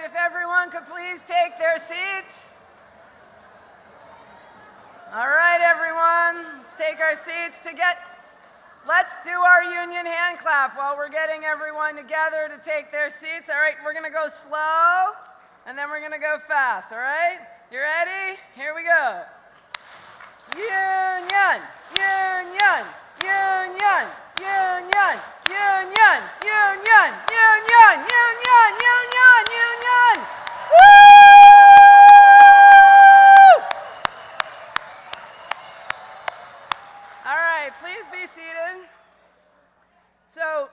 if everyone could please take their seats. All right, everyone, let's take our seats let's do our union hand clap while we're getting everyone together to take their seats. All right, we're gonna go slow, and then we're gonna go fast, all right? You ready? Here we go. Union, union, union, union, union, union, union, union, union, union. Woo! All right, please be seated. So,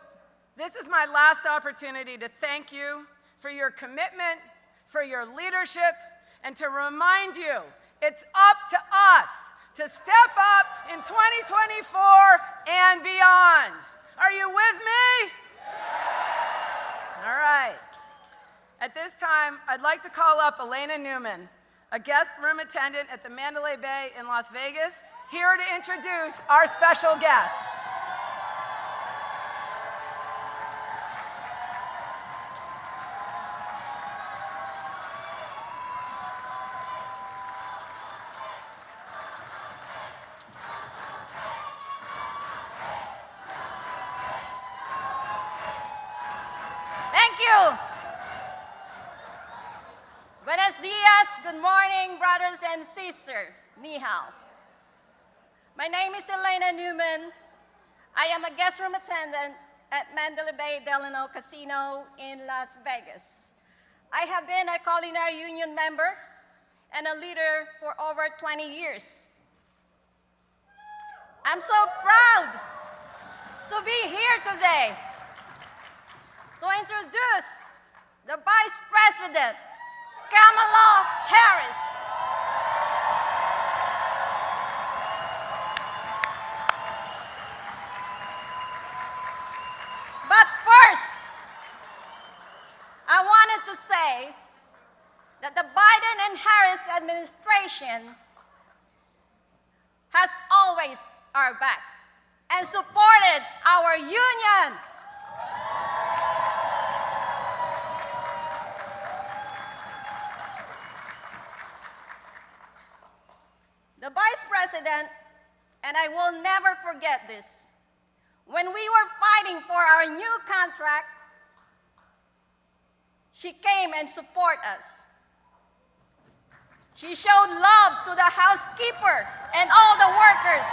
this is my last opportunity to thank you for your commitment, for your leadership, and to remind you it's up to us to step up in 2024 and beyond. Are you with me? All right. At this time, I'd like to call up Elena Newman, a guest room attendant at the Mandalay Bay in Las Vegas, here to introduce our special guest. Thank you. Buenos dias, good morning, brothers and sisters. Ni hao. My name is Elena Newman. I am a guest room attendant at Mandalay Bay Delano Casino in Las Vegas. I have been a culinary union member and a leader for over 20 years. I'm so proud to be here today to introduce the Vice President, Kamala Harris. But first, I wanted to say that the Biden and Harris administration has always our back and supported our union. The Vice President, and I will never forget this, when we were fighting for our new contract, she came and supported us. She showed love to the housekeeper and all the workers.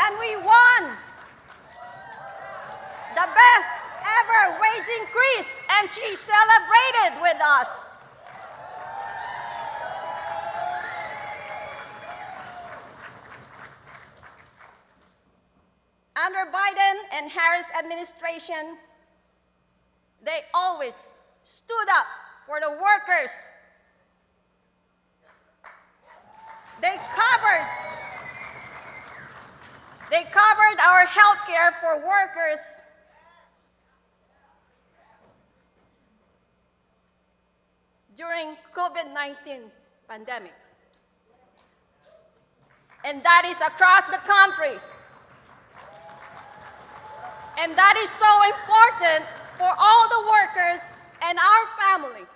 And we won the best ever wage increase, and she celebrated with us. Under Biden and Harris administration, they always stood up for the workers. They covered our health care for workers. During COVID-19 pandemic. And that is across the country. And that is so important for all the workers and our family.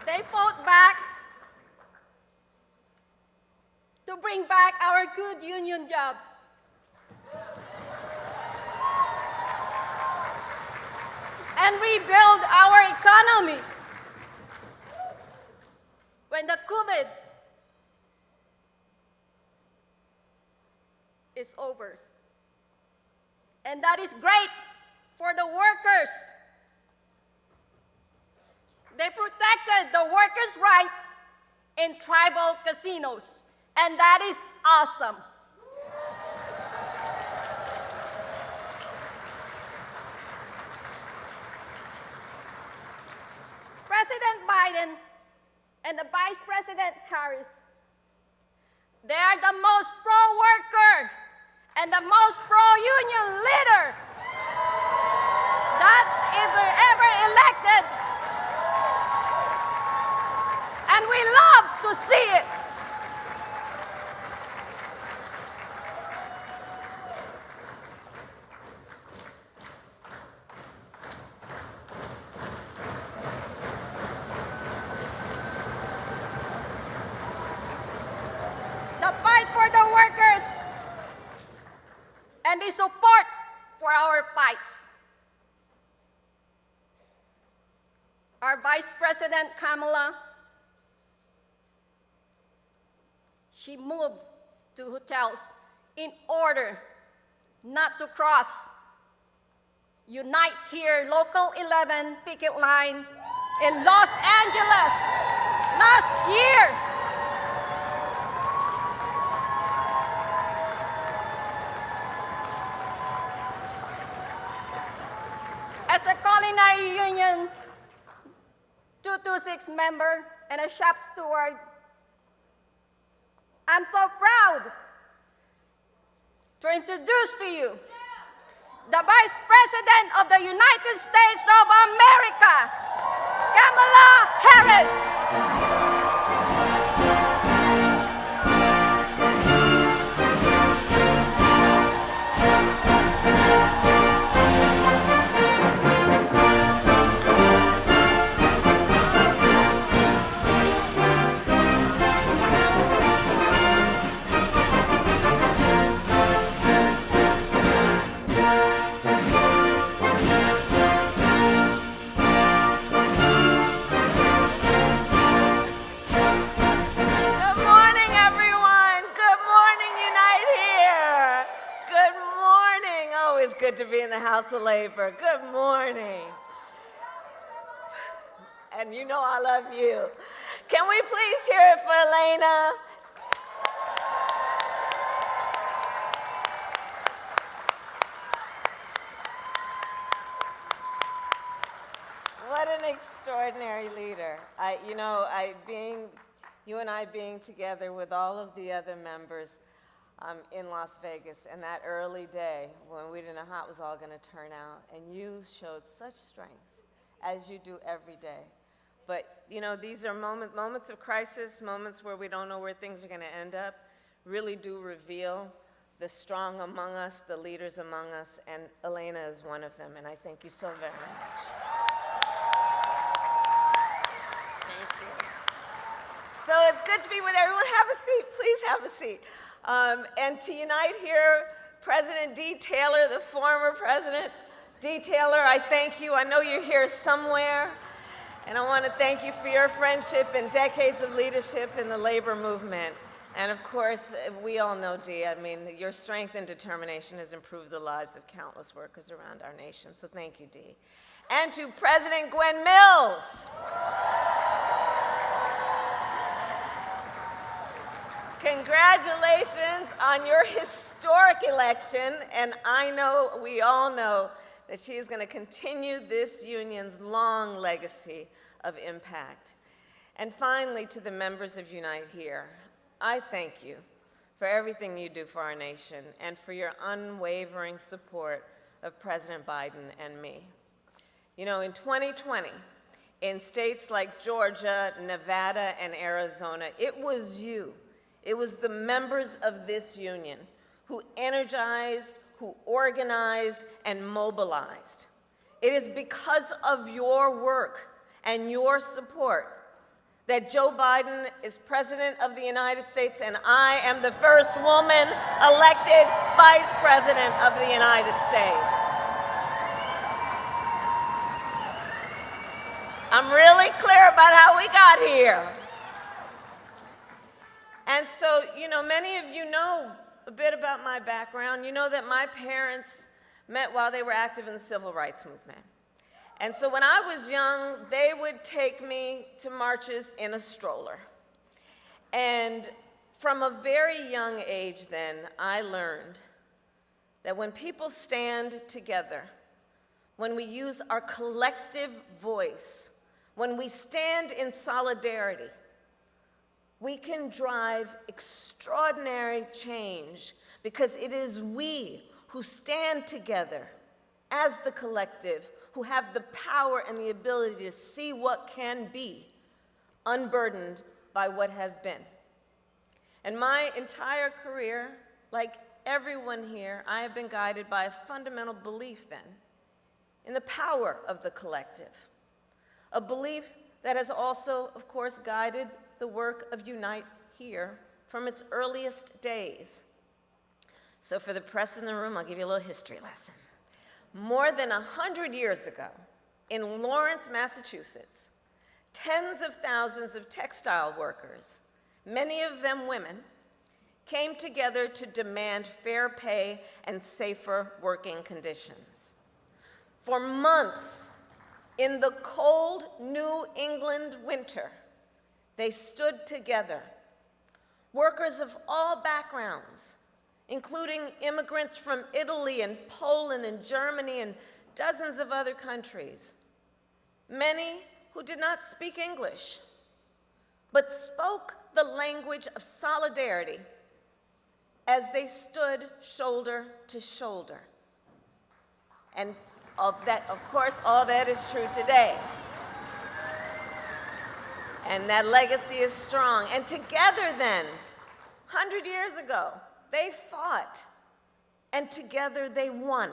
They fought back to bring back our good union jobs. And rebuild our economy. When the COVID is over. And that is great for the workers. They protected the workers' rights in tribal casinos, and that is awesome. President Biden and the Vice President Harris, they are the most pro-worker and the most pro-union leader that if we're ever elected, and we love to see it. The fight for the workers and the support for our fights. Our Vice President Kamala, she moved to hotels in order not to cross Unite Here Local 11 picket line in Los Angeles last year. As a Culinary Union 226 member and a shop steward, I'm so proud to introduce to you the Vice President of the United States of America, Kamala Harris. Good to be in the House of Labor. Good morning. And you know I love you. Can we please hear it for Elena? What an extraordinary leader. You and I being together with all of the other members in Las Vegas, and that early day when we didn't know how it was all going to turn out, and you showed such strength, as you do every day. But these are moments of crisis, moments where we don't know where things are going to end up, really do reveal the strong among us, the leaders among us, and Elena is one of them, and I thank you so very much. Thank you. So it's good to be with everyone. Have a seat. Please have a seat. And to unite here, President D. Taylor, the former President D. Taylor, I thank you. I know you're here somewhere. And I want to thank you for your friendship and decades of leadership in the labor movement. And of course, we all know, Dee, your strength and determination has improved the lives of countless workers around our nation. So thank you, Dee. And to President Gwen Mills. Congratulations on your historic election, and we all know that she is going to continue this union's long legacy of impact. And finally, to the members of Unite Here, I thank you for everything you do for our nation and for your unwavering support of President Biden and me. In 2020, in states like Georgia, Nevada, and Arizona, it was you. It was the members of this union who energized, who organized, and mobilized. It is because of your work and your support that Joe Biden is President of the United States and I am the first woman elected Vice President of the United States. I'm really clear about how we got here. And so, many of you know a bit about my background. You know that my parents met while they were active in the civil rights movement. And so when I was young, they would take me to marches in a stroller. And from a very young age then, I learned that when people stand together, when we use our collective voice, when we stand in solidarity, we can drive extraordinary change because it is we who stand together as the collective who have the power and the ability to see what can be, unburdened by what has been. And my entire career, like everyone here, I have been guided by a fundamental belief then in the power of the collective, a belief that has also, of course, guided the work of Unite here from its earliest days. So for the press in the room, I'll give you a little history lesson. More than 100 years ago, in Lawrence, Massachusetts, tens of thousands of textile workers, many of them women, came together to demand fair pay and safer working conditions. For months, in the cold New England winter, they stood together. Workers of all backgrounds, including immigrants from Italy and Poland and Germany and dozens of other countries, many who did not speak English, but spoke the language of solidarity as they stood shoulder to shoulder. And of course, all that is true today. And that legacy is strong. And together then, 100 years ago, they fought, and together they won.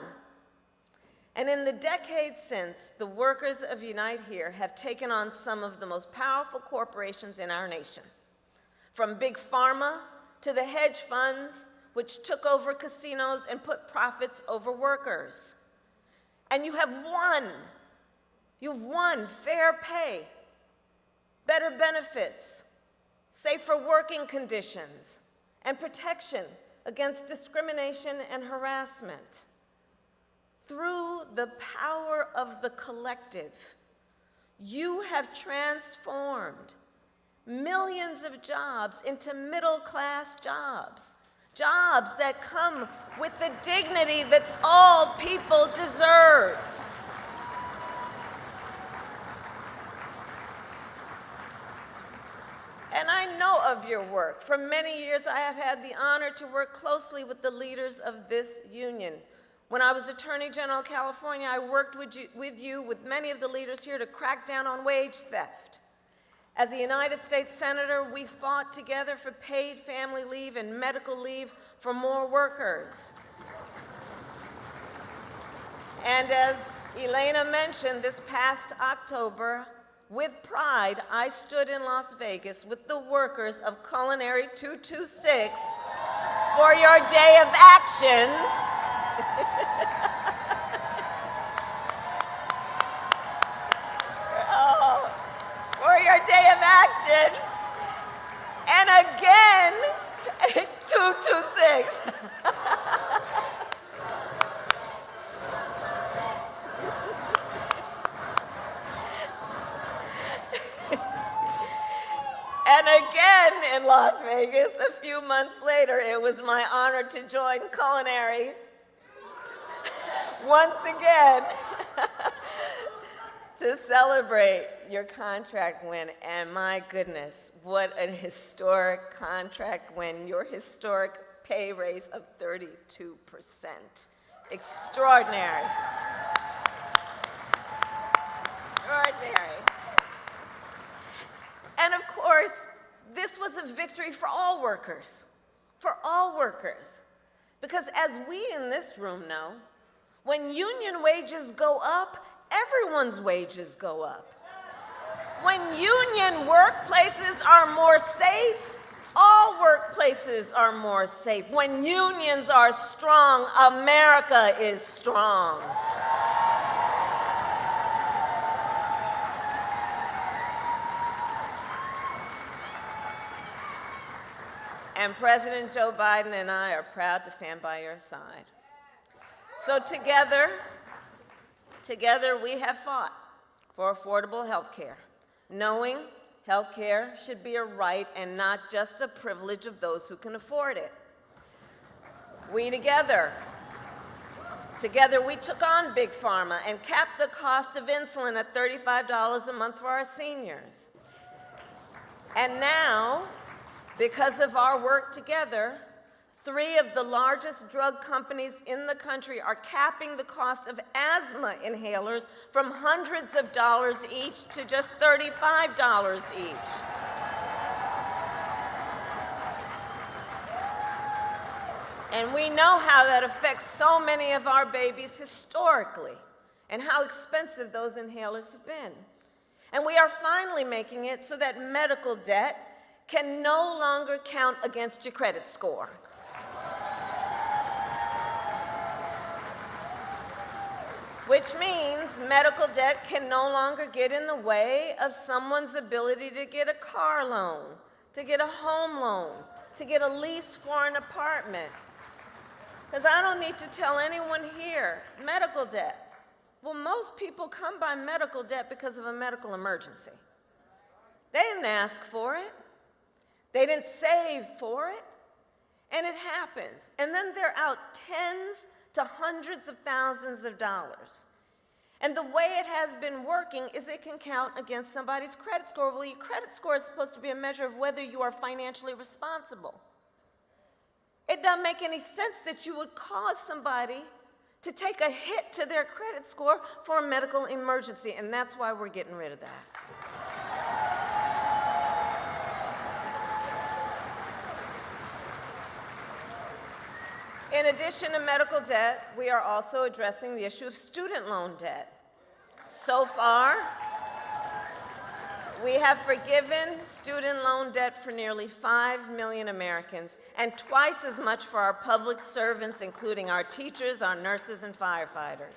And in the decades since, the workers of Unite Here have taken on some of the most powerful corporations in our nation, from big pharma to the hedge funds, which took over casinos and put profits over workers. And you have won. You've won fair pay, better benefits, safer working conditions, and protection against discrimination and harassment. Through the power of the collective, you have transformed millions of jobs into middle-class jobs, jobs that come with the dignity that all people deserve. And I know of your work. For many years, I have had the honor to work closely with the leaders of this union. When I was Attorney General of California, I worked with many of the leaders here to crack down on wage theft. As a United States Senator, we fought together for paid family leave and medical leave for more workers. And as Elena mentioned, this past October, with pride, I stood in Las Vegas with the workers of Culinary 226 for your day of action. For your day of action, and again, 226. And again in Las Vegas, a few months later, it was my honor to join Culinary once again to celebrate your contract win. And my goodness, what an historic contract win, your historic pay raise of 32%. Extraordinary. Extraordinary. And of course, this was a victory for all workers, because as we in this room know, when union wages go up, everyone's wages go up. When union workplaces are more safe, all workplaces are more safe. When unions are strong, America is strong. And President Joe Biden and I are proud to stand by your side. So together we have fought for affordable health care, knowing health care should be a right and not just a privilege of those who can afford it. We together we took on Big Pharma and capped the cost of insulin at $35 a month for our seniors. And now, because of our work together, 3 of the largest drug companies in the country are capping the cost of asthma inhalers from hundreds of dollars each to just $35 each. And we know how that affects so many of our babies historically, and how expensive those inhalers have been. And we are finally making it so that medical debt can no longer count against your credit score. Which means medical debt can no longer get in the way of someone's ability to get a car loan, to get a home loan, to get a lease for an apartment. Because I don't need to tell anyone here, medical debt. Well, most people come by medical debt because of a medical emergency. They didn't ask for it. They didn't save for it. And it happens. And then they're out tens to hundreds of thousands of dollars. And the way it has been working is it can count against somebody's credit score. Well, your credit score is supposed to be a measure of whether you are financially responsible. It doesn't make any sense that you would cause somebody to take a hit to their credit score for a medical emergency, and that's why we're getting rid of that. In addition to medical debt, we are also addressing the issue of student loan debt. So far, we have forgiven student loan debt for nearly 5 million Americans, and twice as much for our public servants, including our teachers, our nurses, and firefighters.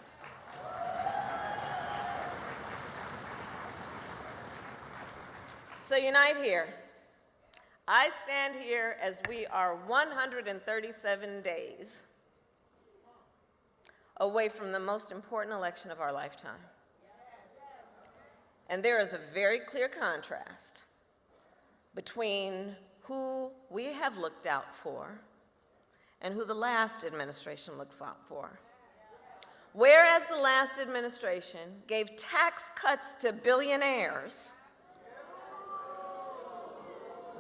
So unite here. I stand here as we are 137 days away from the most important election of our lifetime. And there is a very clear contrast between who we have looked out for and who the last administration looked out for. Whereas the last administration gave tax cuts to billionaires,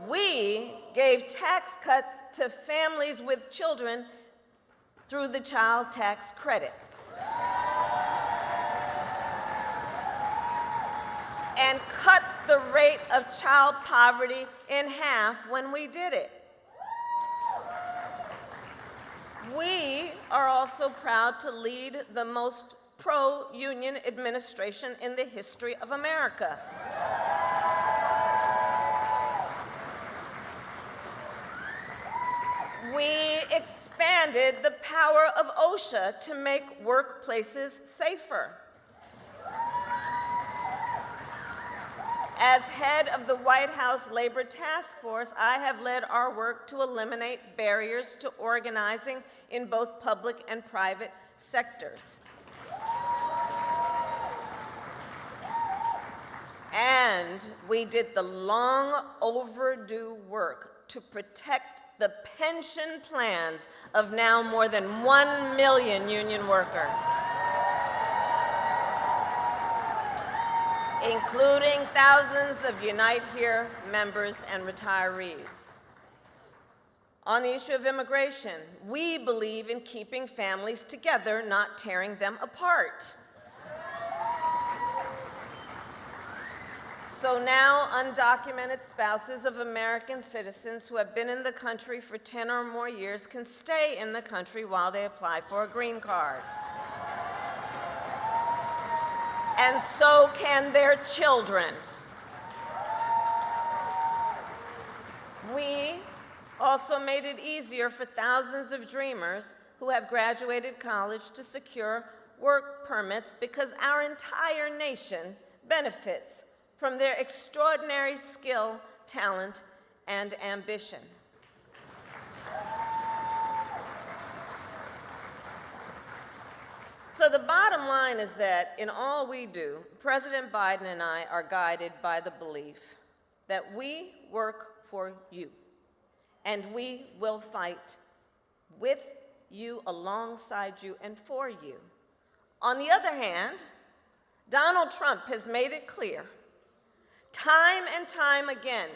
we gave tax cuts to families with children through the child tax credit. And cut the rate of child poverty in half when we did it. We are also proud to lead the most pro-union administration in the history of America. We expanded the power of OSHA to make workplaces safer. As head of the White House Labor Task Force, I have led our work to eliminate barriers to organizing in both public and private sectors. And we did the long overdue work to protect the pension plans of now more than 1 million union workers, including thousands of Unite Here members and retirees. On the issue of immigration, we believe in keeping families together, not tearing them apart. So now undocumented spouses of American citizens who have been in the country for 10 or more years can stay in the country while they apply for a green card. And so can their children. We also made it easier for thousands of dreamers who have graduated college to secure work permits because our entire nation benefits from their extraordinary skill, talent, and ambition. So the bottom line is that in all we do, President Biden and I are guided by the belief that we work for you, and we will fight with you, alongside you, and for you. On the other hand, Donald Trump has made it clear time and time again,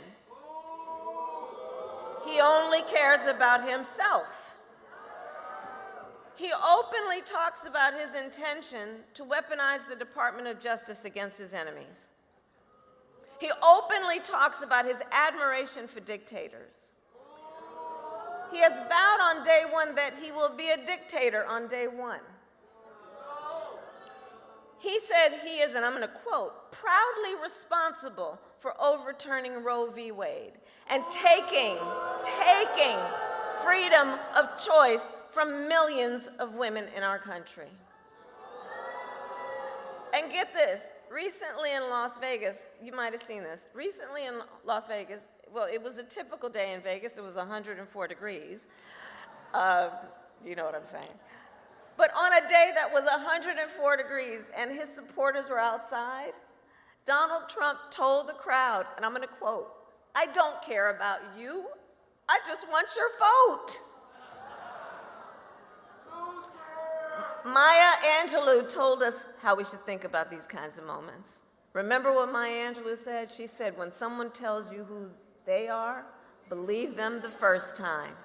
He only cares about himself. He openly talks about his intention to weaponize the Department of Justice against his enemies. He openly talks about his admiration for dictators. He has vowed on day one that he will be a dictator on day one. He said he is, and I'm going to quote, proudly responsible for overturning Roe v. Wade and taking freedom of choice from millions of women in our country. And get this, recently in Las Vegas, you might have seen this, recently in Las Vegas, well, it was a typical day in Vegas, it was 104 degrees, you know what I'm saying. But on a day that was 104 degrees and his supporters were outside, Donald Trump told the crowd, and I'm going to quote, "I don't care about you, I just want your vote." Maya Angelou told us how we should think about these kinds of moments. Remember what Maya Angelou said? She said, when someone tells you who they are, believe them the first time.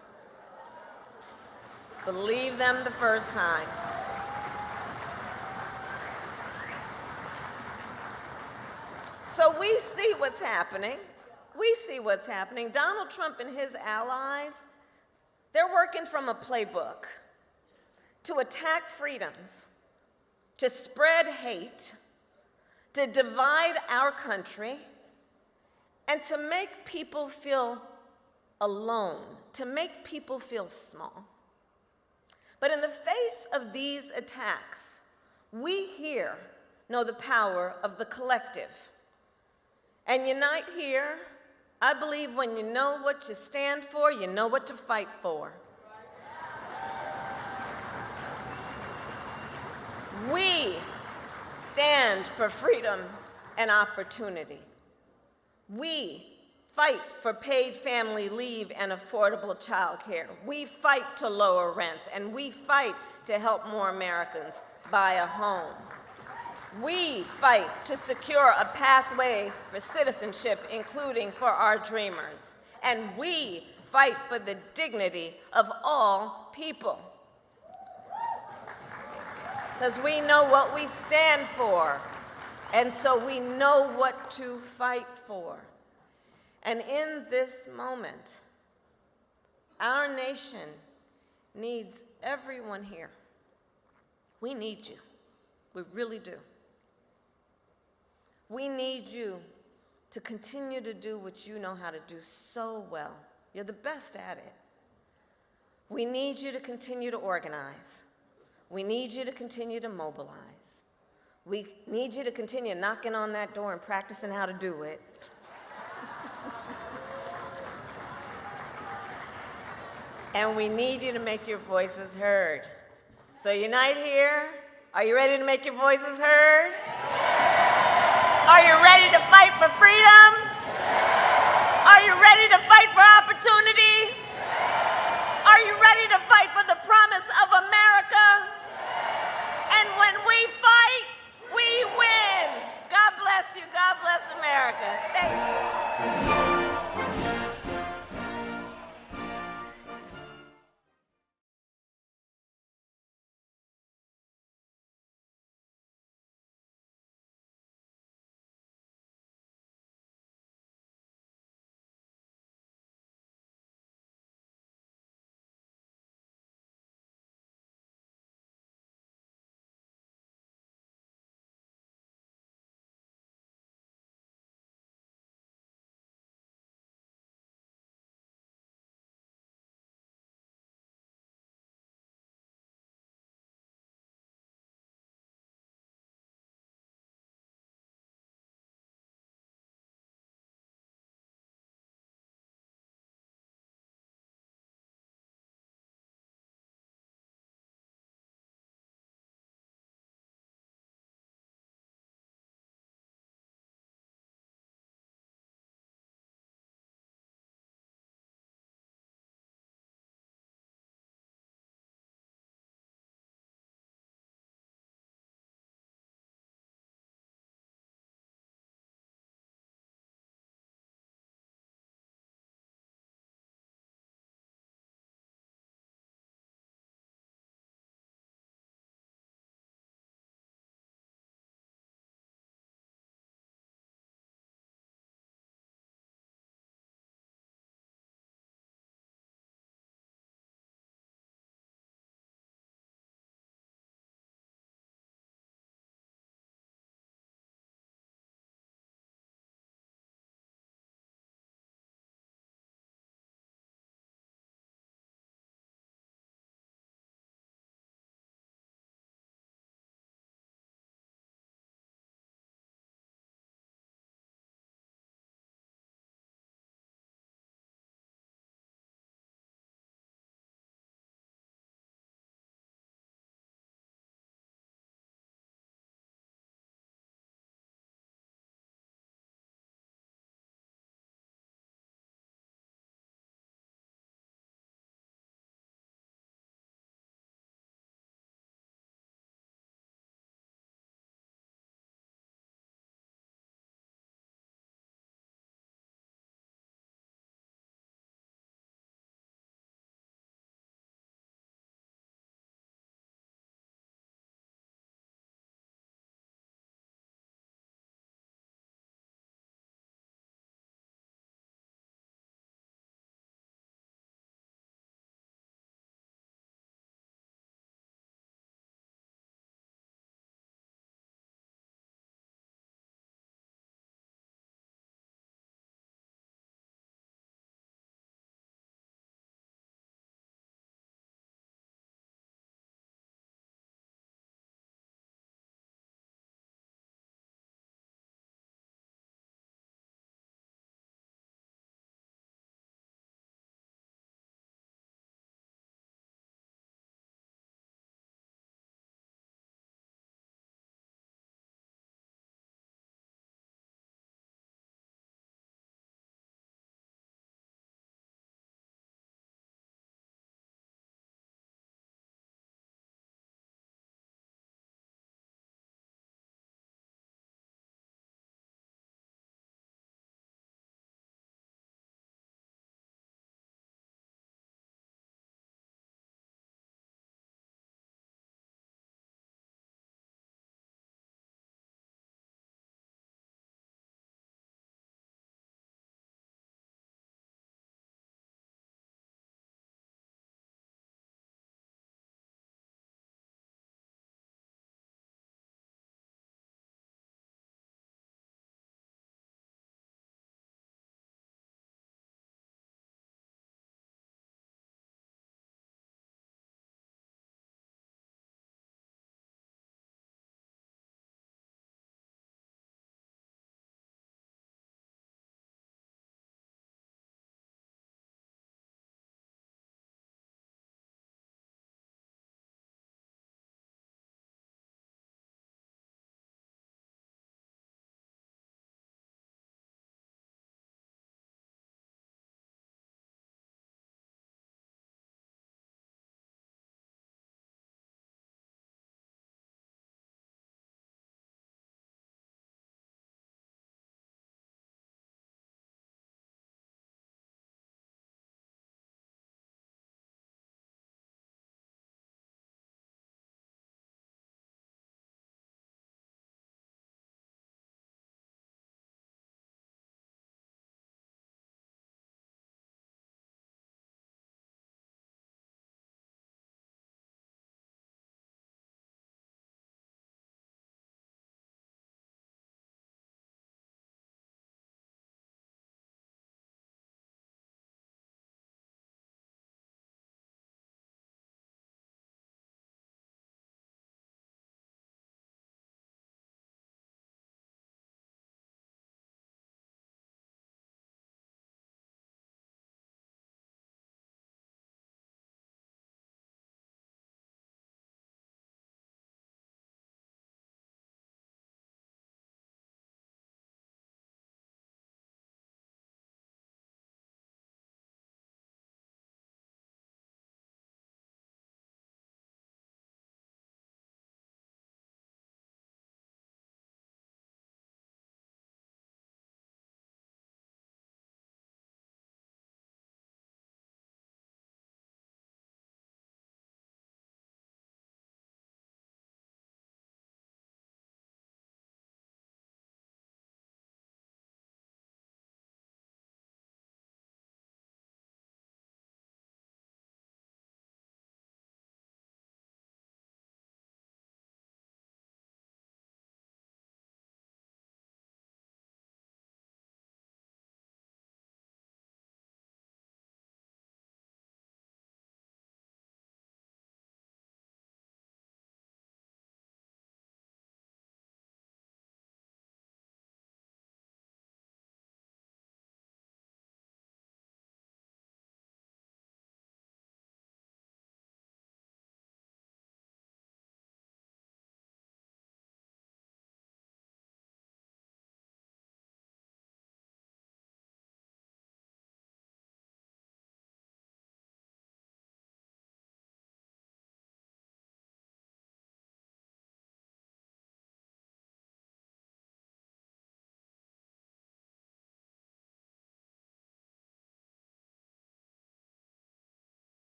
Believe them the first time. So we see what's happening. We see what's happening. Donald Trump and his allies, they're working from a playbook to attack freedoms, to spread hate, to divide our country, and to make people feel alone, to make people feel small. But in the face of these attacks, we here know the power of the collective. And unite here, I believe when you know what you stand for, you know what to fight for. We stand for freedom and opportunity. We fight for paid family leave and affordable child care. We fight to lower rents, and we fight to help more Americans buy a home. We fight to secure a pathway for citizenship, including for our dreamers. And we fight for the dignity of all people. Because we know what we stand for, and so we know what to fight for. And in this moment, our nation needs everyone here. We need you. We really do. We need you to continue to do what you know how to do so well. You're the best at it. We need you to continue to organize. We need you to continue to mobilize. We need you to continue knocking on that door and practicing how to do it. And we need you to make your voices heard. So unite here. Are you ready to make your voices heard? Are you ready to fight for freedom?